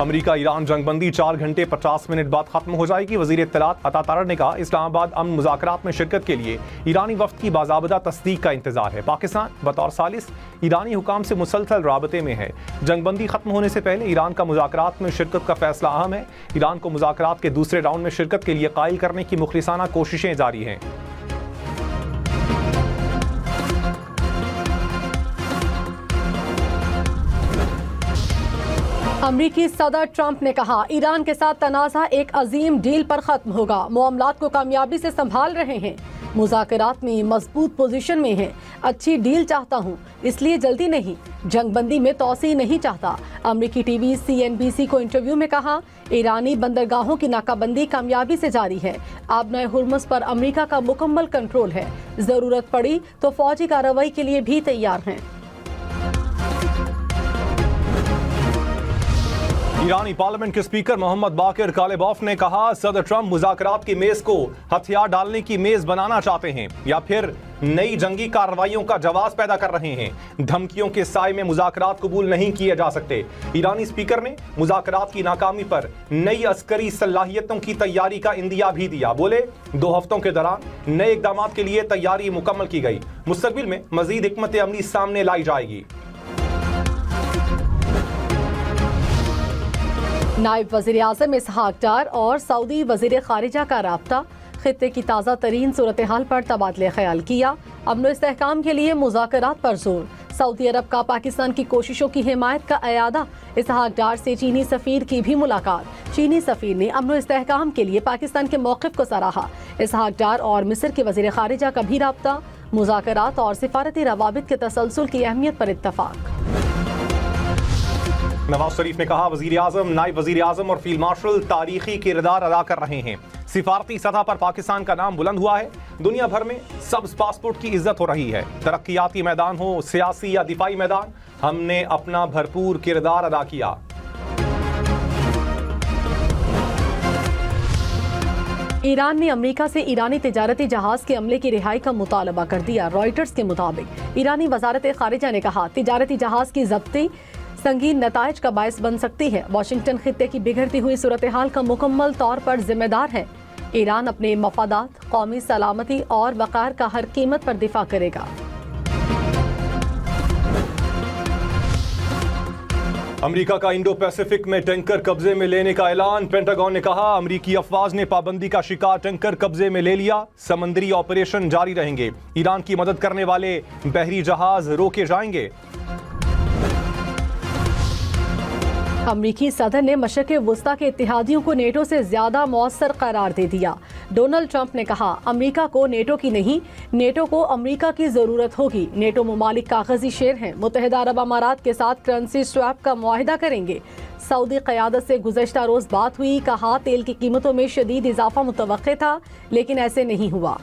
امریکہ ایران جنگ بندی 4 گھنٹے 50 منٹ بعد ختم ہو جائے گی۔ وزیر اطلاعات عطا تارڑ نے کہا اسلام آباد امن مذاکرات میں شرکت کے لیے ایرانی وفد کی باضابطہ تصدیق کا انتظار ہے۔ پاکستان بطور ثالث ایرانی حکام سے مسلسل رابطے میں ہے۔ جنگ بندی ختم ہونے سے پہلے ایران کا مذاکرات میں شرکت کا فیصلہ اہم ہے۔ ایران کو مذاکرات کے دوسرے راؤنڈ میں شرکت کے لیے قائل کرنے کی مخلصانہ کوششیں جاری ہیں۔ امریکی صدر ٹرمپ نے کہا ایران کے ساتھ تنازع ایک عظیم ڈیل پر ختم ہوگا، معاملات کو کامیابی سے سنبھال رہے ہیں، مذاکرات میں مضبوط پوزیشن میں ہیں، اچھی ڈیل چاہتا ہوں، اس لیے جلدی نہیں، جنگ بندی میں توسیع نہیں چاہتا۔ امریکی ٹی وی CNBC کو انٹرویو میں کہا ایرانی بندرگاہوں کی ناکہ بندی کامیابی سے جاری ہے، آبنائے ہرمز پر امریکہ کا مکمل کنٹرول ہے، ضرورت پڑی تو فوجی کارروائی کے لیے بھی تیار ہیں۔ ایرانی پارلیمنٹ کے اسپیکر محمد باقر کالباف نے کہا صدر ٹرمپ مذاکرات کی میز کو ہتھیار ڈالنے کی میز بنانا چاہتے ہیں یا پھر نئی جنگی کارروائیوں کا جواز پیدا کر رہے ہیں۔ دھمکیوں کے سائے میں مذاکرات قبول نہیں کیے جا سکتے۔ ایرانی اسپیکر نے مذاکرات کی ناکامی پر نئی عسکری صلاحیتوں کی تیاری کا اندیا بھی دیا۔ بولے 2 ہفتوں کے دوران نئے اقدامات کے لیے تیاری مکمل کی گئی، مستقبل میں مزید حکمت عملی سامنے لائی جائے گی۔ نائب وزیر اعظم اسحاق ڈار اور سعودی وزیر خارجہ کا رابطہ، خطے کی تازہ ترین صورتحال پر تبادلہ خیال کیا، امن و استحکام کے لیے مذاکرات پر زور، سعودی عرب کا پاکستان کی کوششوں کی حمایت کا اعادہ، اسحاق ڈار سے چینی سفیر کی بھی ملاقات، چینی سفیر نے امن و استحکام کے لیے پاکستان کے موقف کو سراہا، اسحاق ڈار اور مصر کے وزیر خارجہ کا بھی رابطہ، مذاکرات اور سفارتی روابط کے تسلسل کی اہمیت پر اتفاق۔ نواز شریف نے کہا وزیر اعظم، نائب وزیر اعظم اور فیلڈ مارشل تاریخی کردار ادا کر رہے ہیں، سفارتی سطح پر پاکستان کا نام بلند ہوا ہے، دنیا بھر میں سبز پاسپورٹ کی عزت ہو رہی ہے، ترقیاتی میدان ہو، سیاسی یا دفاعی میدان، ہم نے اپنا بھرپور کردار ادا کیا۔ ایران نے امریکہ سے ایرانی تجارتی جہاز کے عملے کی رہائی کا مطالبہ کر دیا۔ رائٹرز کے مطابق ایرانی وزارت خارجہ نے کہا تجارتی جہاز کی ضبطی سنگین نتائج کا باعث بن سکتی ہے، واشنگٹن خطے کی بگڑتی ہوئی صورتحال کا مکمل طور پر ذمہ دار ہے، ایران اپنے مفادات، قومی سلامتی اور وقار کا ہر قیمت پر دفاع کرے گا۔ امریکہ کا انڈو پیسیفک میں ٹینکر قبضے میں لینے کا اعلان، پینٹاگون نے کہا امریکی افواج نے پابندی کا شکار ٹینکر قبضے میں لے لیا، سمندری آپریشن جاری رہیں گے، ایران کی مدد کرنے والے بحری جہاز روکے جائیں گے۔ امریکی صدر نے مشرق وسطی کے اتحادیوں کو نیٹو سے زیادہ مؤثر قرار دے دیا۔ ڈونلڈ ٹرمپ نے کہا امریکہ کو نیٹو کی نہیں، نیٹو کو امریکہ کی ضرورت ہوگی، نیٹو ممالک کاغذی شیر ہیں، متحدہ عرب امارات کے ساتھ کرنسی سویپ کا معاہدہ کریں گے۔ سعودی قیادت سے گزشتہ روز بات ہوئی، کہا تیل کی قیمتوں میں شدید اضافہ متوقع تھا لیکن ایسے نہیں ہوا۔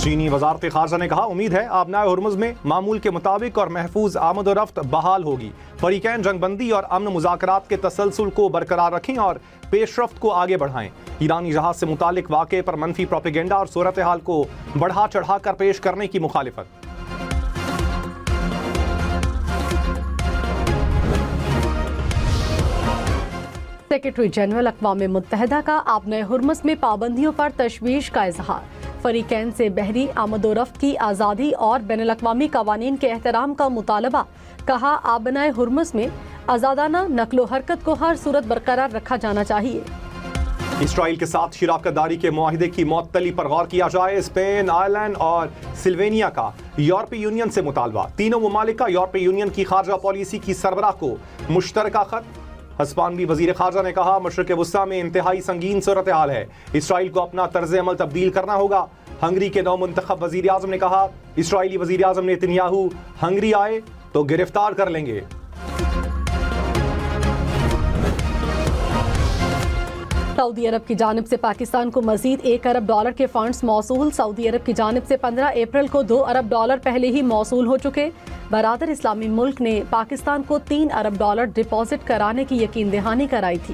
چینی وزارت خارجہ نے کہا امید ہے آبنائے ہرمز میں معمول کے مطابق اور محفوظ آمد و رفت بحال ہوگی، فریقین جنگ بندی اور امن مذاکرات کے تسلسل کو برقرار رکھیں اور پیش رفت کو آگے بڑھائیں۔ ایرانی جہاز سے متعلق واقعے پر منفی پروپیگنڈا اور صورتحال کو بڑھا چڑھا کر پیش کرنے کی مخالفت۔ سیکرٹری جنرل اقوام متحدہ کا آبنائے ہرمز میں پابندیوں پر تشویش کا اظہار، فریقین سے بحری آمد و رفت کی آزادی اور بین الاقوامی قوانین کے احترام کا مطالبہ، کہا آبنائے ہرمز میں آزادانہ نقل و حرکت کو ہر صورت برقرار رکھا جانا چاہیے۔ اسرائیل کے ساتھ شراکت داری کے معاہدے کی معطلی پر غور کیا جائے، اسپین، آئرلینڈ اور سلوینیا کا یورپی یونین سے مطالبہ، تینوں ممالک کا یورپی یونین کی خارجہ پالیسی کی سربراہ کو مشترکہ خط۔ ہسپانوی وزیر خارجہ نے کہا مشرق وسطی میں انتہائی سنگین صورتحال ہے، اسرائیل کو اپنا طرز عمل تبدیل کرنا ہوگا۔ ہنگری کے نو منتخب وزیر اعظم نے کہا اسرائیلی وزیر اعظم نیتنیاہو ہنگری آئے تو گرفتار کر لیں گے۔ سعودی عرب کی جانب سے پاکستان کو مزید $1 ارب کے فنڈز موصول، سعودی عرب کی جانب سے 15 اپریل کو $2 ارب پہلے ہی موصول ہو چکے۔ برادر اسلامی ملک نے پاکستان کو $3 ارب ڈپازٹ کرانے کی یقین دہانی کرائی تھی۔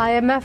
IMF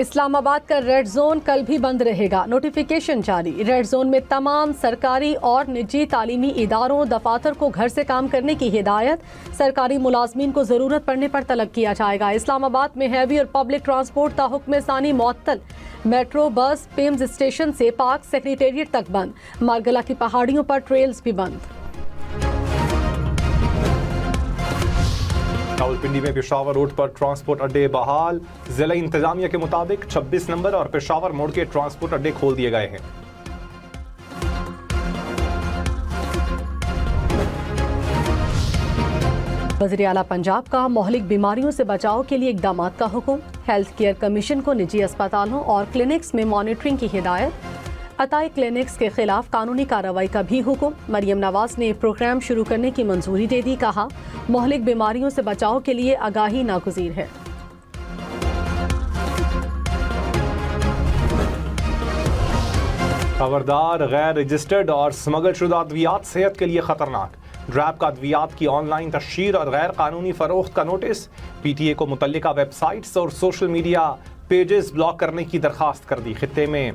اسلام آباد کا ریڈ زون کل بھی بند رہے گا، نوٹیفیکیشن جاری۔ ریڈ زون میں تمام سرکاری اور نجی تعلیمی اداروں دفاتر کو گھر سے کام کرنے کی ہدایت، سرکاری ملازمین کو ضرورت پڑنے پر طلب کیا جائے گا۔ اسلام آباد میں ہیوی اور پبلک ٹرانسپورٹ تا حکم ثانی معطل، میٹرو، بس، پیمز اسٹیشن سے پاک سیکریٹریٹ تک بند، مارگلا کی پہاڑیوں پر ٹریلز بھی بند۔ راولپنڈی میں پشاور روڈ پر ٹرانسپورٹ اڈے بحال، ضلع انتظامیہ کے مطابق 26 نمبر اور پشاور موڑ کے ٹرانسپورٹ اڈے کھول دیے گئے ہیں۔ وزیر اعلیٰ پنجاب کا مہلک بیماریوں سے بچاؤ کے لیے اقدامات کا حکم، ہیلتھ کیئر کمیشن کو نجی اسپتالوں اور کلینکس میں مانیٹرنگ کی ہدایت، عطائی کلینکس کے خلاف قانونی کارروائی کا بھی حکم۔ مریم نواز نے پروگرام شروع کرنے کی منظوری دے دی، کہا مہلک بیماریوں سے بچاؤ کے لیے آگاہی ناگزیر ہے۔ خبردار، غیر رجسٹرڈ اور سمگل شدہ ادویات صحت کے لیے خطرناک، ڈریپ کا ادویات کی آن لائن تشہیر اور غیر قانونی فروخت کا نوٹس، پی ٹی اے کو متعلقہ ویب سائٹس اور سوشل میڈیا پیجز بلاک کرنے کی درخواست کر دی۔ خطے میں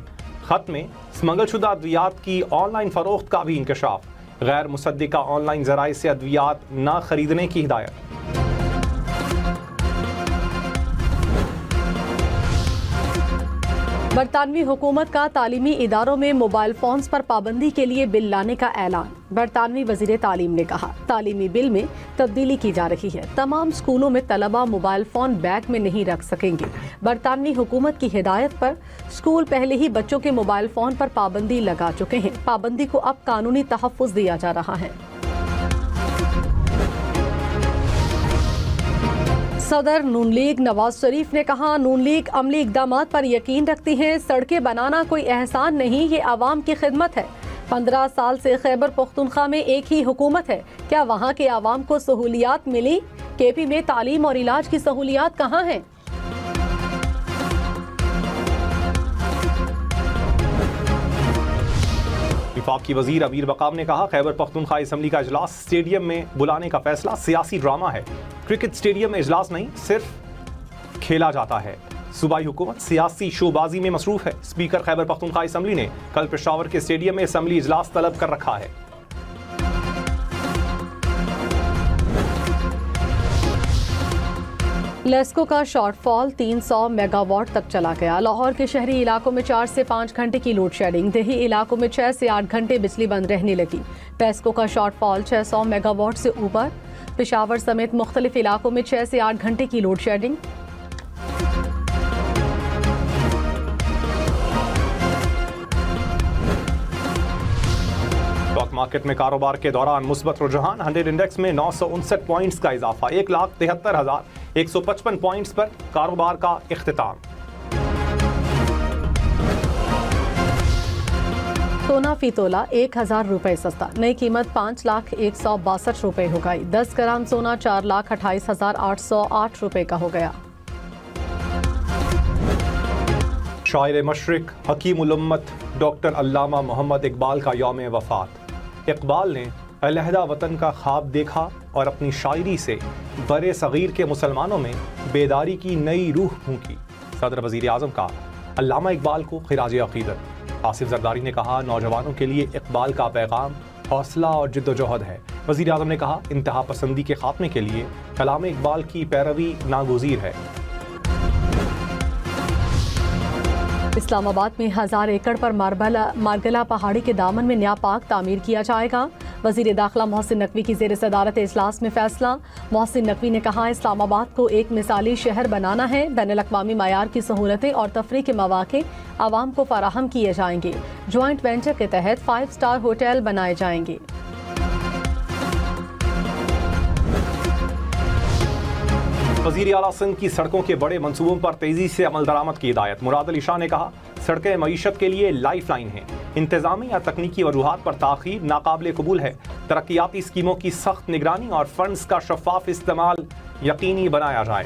خط میں سمگل شدہ ادویات کی آن لائن فروخت کا بھی انکشاف، غیر مصدقہ آن لائن ذرائع سے ادویات نہ خریدنے کی ہدایت۔ برطانوی حکومت کا تعلیمی اداروں میں موبائل فونز پر پابندی کے لیے بل لانے کا اعلان۔ برطانوی وزیر تعلیم نے کہا تعلیمی بل میں تبدیلی کی جا رہی ہے، تمام اسکولوں میں طلبہ موبائل فون بیگ میں نہیں رکھ سکیں گے۔ برطانوی حکومت کی ہدایت پر اسکول پہلے ہی بچوں کے موبائل فون پر پابندی لگا چکے ہیں، پابندی کو اب قانونی تحفظ دیا جا رہا ہے۔ صدر نون لیگ نواز شریف نے کہا نون لیگ عملی اقدامات پر یقین رکھتی ہے، سڑکیں بنانا کوئی احسان نہیں، یہ عوام کی خدمت ہے۔ 15 سال سے خیبر پختونخوا میں ایک ہی حکومت ہے، کیا وہاں کے عوام کو سہولیات ملی؟ کے پی میں تعلیم اور علاج کی سہولیات کہاں ہیں؟ وفاقی وزیر امیر مقام نے کہا خیبر پختونخوا اسمبلی کا اجلاس اسٹیڈیم میں بلانے کا فیصلہ سیاسی ڈرامہ ہے، کرکٹ اسٹیڈیم میں اجلاس نہیں، صرف کھیلا جاتا ہے۔ صوبائی حکومت سیاسی شو بازی میں مصروف ہے۔ اسپیکر خیبر پختونخوا اسمبلی نے کل پشاور کے اسٹیڈیم میں اسمبلی اجلاس طلب کر رکھا ہے۔ لیسکو کا شارٹ فال 300 میگا واٹ تک چلا گیا۔ لاہور کے شہری علاقوں میں 4 سے 5 گھنٹے کی لوڈ شیڈنگ، دیہی علاقوں میں 6 سے 8 گھنٹے بجلی بند رہنے لگی۔ پیسکو کا شارٹ فال 600 میگا واٹ سے اوپر، پشاور سمیت مختلف علاقوں میں 6 سے 8 گھنٹے کی لوڈ شیڈنگ۔ اسٹاک مارکیٹ میں کاروبار کے دوران مثبت رجحان، 100 انڈیکس میں 959 پوائنٹس کا اضافہ، 1,73,155 پوائنٹس پر کاروبار کا اختتام۔ سونا فی تولہ 1,000 روپے سستا، نئی قیمت 5,01,62 روپے ہو گئی۔ 10 گرام سونا 4,28,808 روپے کا ہو گیا۔ شاعر مشرق، حکیم الامت ڈاکٹر علامہ محمد اقبال کا یوم وفات۔ اقبال نے علیحدہ وطن کا خواب دیکھا اور اپنی شاعری سے بر صغیر کے مسلمانوں میں بیداری کی نئی روح پھونکی۔ صدر وزیر اعظم کا علامہ اقبال کو خراج عقیدت۔ آصف زرداری نے کہا نوجوانوں کے لیے اقبال کا پیغام حوصلہ اور جد و جہد ہے۔ وزیر اعظم نے کہا انتہا پسندی کے خاتمے کے لیے کلام اقبال کی پیروی ناگزیر ہے۔ اسلام آباد میں 1000 ایکڑ پر مارگلا پہاڑی کے دامن میں نیا پارک تعمیر کیا جائے گا۔ وزیر داخلہ محسن نقوی کی زیر صدارت اجلاس میں فیصلہ۔ محسن نقوی نے کہا اسلام آباد کو ایک مثالی شہر بنانا ہے، بین الاقوامی معیار کی سہولتیں اور تفریح کے مواقع عوام کو فراہم کیے جائیں گے۔ جوائنٹ وینچر کے تحت 5 اسٹار ہوٹل بنائے جائیں گے۔ وزیر اعلیٰ سندھ کی سڑکوں کے بڑے منصوبوں پر تیزی سے عمل درآمد کی ہدایت۔ مراد علی شاہ نے کہا سڑکیں معیشت کے لیے لائف لائن ہیں، انتظامی یا تکنیکی وجوہات پر تاخیر ناقابل قبول ہے۔ ترقیاتی اسکیموں کی سخت نگرانی اور فنڈز کا شفاف استعمال یقینی بنایا جائے۔